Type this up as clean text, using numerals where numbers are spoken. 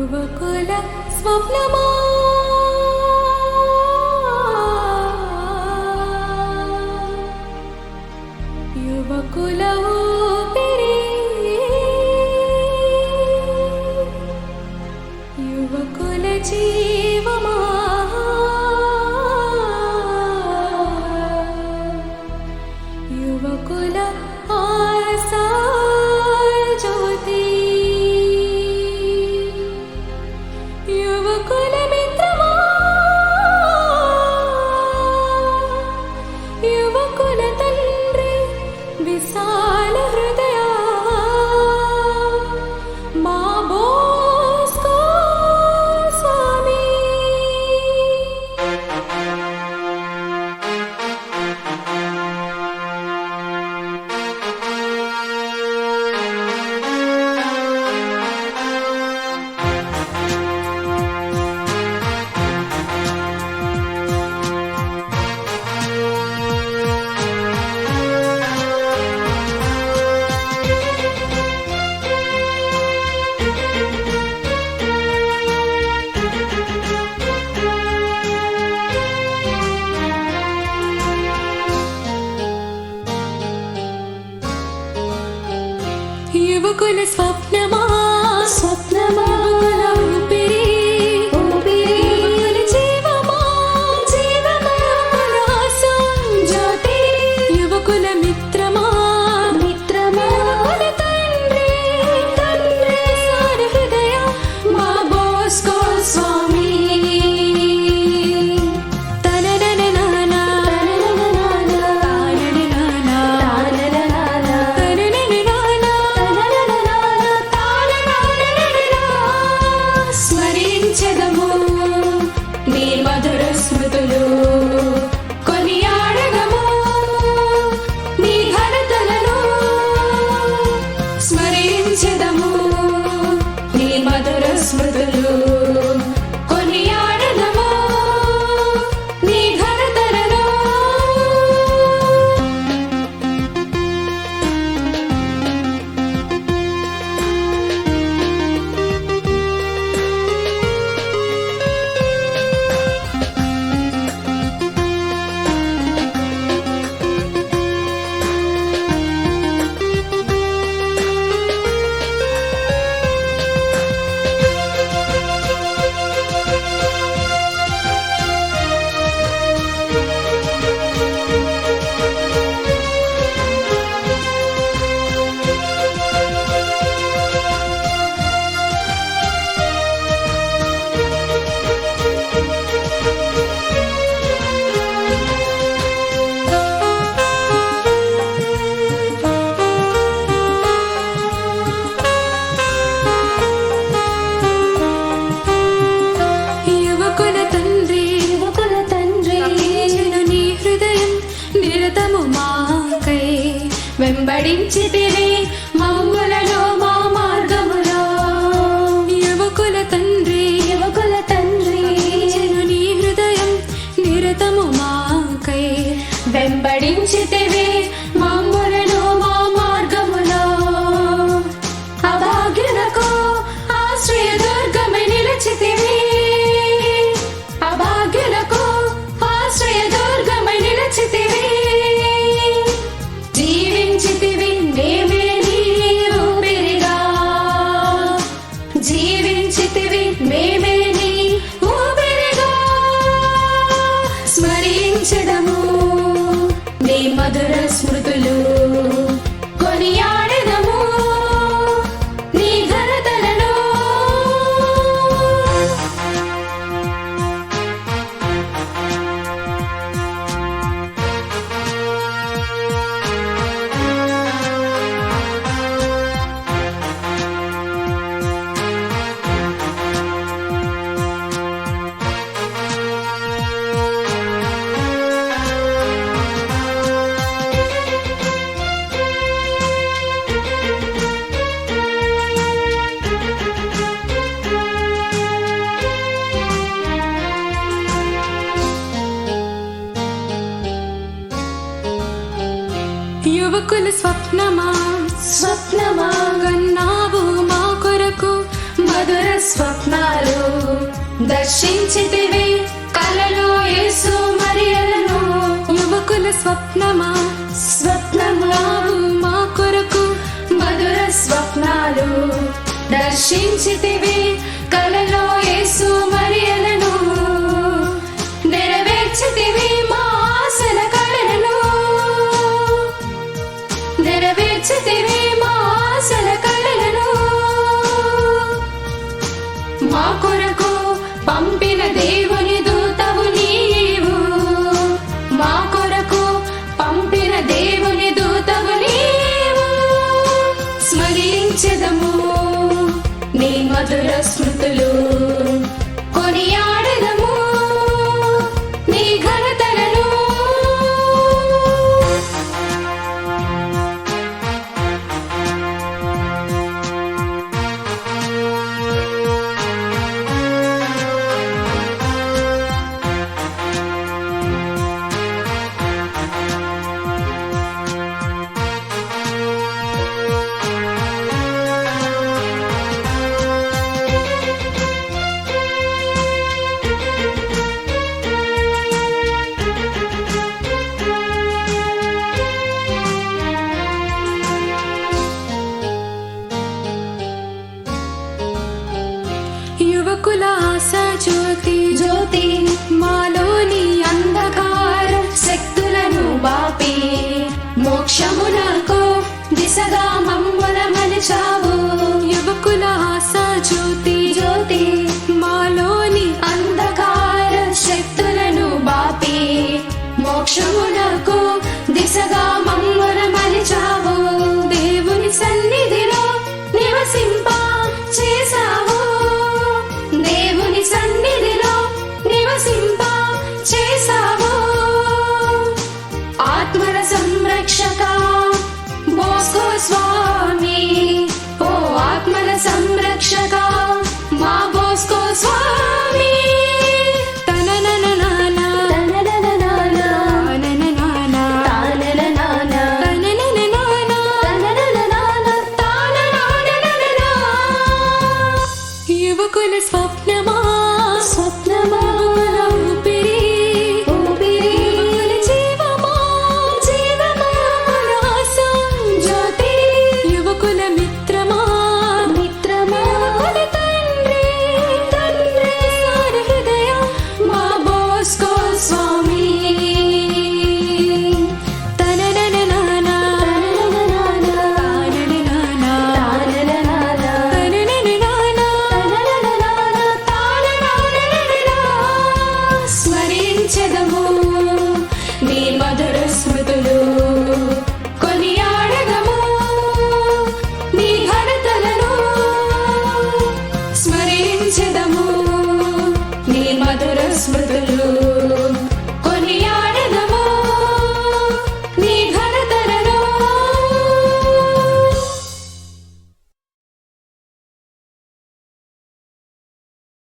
యువకుల స్వప్నమా యువకుల ఊపిరి యువకుల జీవమా యువకుల ఆశా జ్యోతి యువకుల మిత్రమా యువకుల తండ్రి విశాల హృదయ మా బోస్కో స్వామి యువకుల స్వప్నమా స్వప్నమా యువకుల ఊపిరి ఊపిరి యువకుల జీవమా జీవమా యువకుల ఆశా జ్యోతి యువకుల మిత్రమా మిత్రమా యువకుల తండ్రి తండ్రి విశాల హృదయ మా బోస్కో స్వామి స్మరించెదము నీ మధుర స్మృతులు కొనియాడదము నీ ఘనతలను స్మరించెదము నీ మధుర స్మృతులు కొనియాడదము నీ ఘనతలను యువకుల తండ్రి తప్పించెను నీ హృదయం నిరతము మాకై వెంబడించితివి మమ్ములను మా మార్గములో యువకుల తండ్రి తప్పించెను నీ హృదయం నిరతము మాకై వెంబడించితివి మమ్ములను మా మార్గములో అభాగ్యులకు ఆశ్రయ దుర్గమై నిలిచితివి అభాగ్యులకు ఆశ్రయ దుర్గమై నిలిచితివి జీవించితివి మేమే నీ ఊపిరిగా జీవించితివి మేమే నీ ఊపిరిగా స్మరించెదము నీ మధుర స్మృతులు కొనియాడెదము నీ ఘనతలను యువకుల స్వప్నమా కన్నావు మా కొరకు మధుర స్వప్న దర్శించితివి కలలో యేసు మరియలను. యువకుల స్వప్నమా స్వప్నములావు మా కొరకు మధుర స్వప్నాలు దర్శించితివి కలలో యేసు మరియలను. నెరవేర్చితివి మా ఆశల కలలను, నెరవేర్చితివి మా ఆశల కలలను. మా కొరకు పంపిన దేవుని దూతవు నీవు, మా కొరకు పంపిన దేవుని దూతవు నీవు. స్మరించెదము నీ మధుర స్మృతులు, కొనియాడెదము నీ ఘనతలను. యువకుల ఆశ జ్యోతి జ్యోతి మాలోని అంధకార శక్తులను బాపి మోక్షమునకు దిశగా మమ్ముల మలిచావు. యువకుల ఆశ జ్యోతి జ్యోతి మాలోని అంధకార శక్తులను బాపి మోక్షమునకు దిశగా మమ్ముల మలిచావు. దేవుని సన్నిధిలో నివసింప చేశావు, దేవుని సన్నిధిలో నివసింప చేశావు. ఆత్మల సంరక్షక బోస్కో స్వామి, ఓ ఆత్మల సంరక్షక మా బోస్కో స్వామి. తననననానా, తననననానా, తనననానా, తానననానా, తననననానా. తననననానా, తానననననా. యువకుల స్వప్నమా స్వప్నమా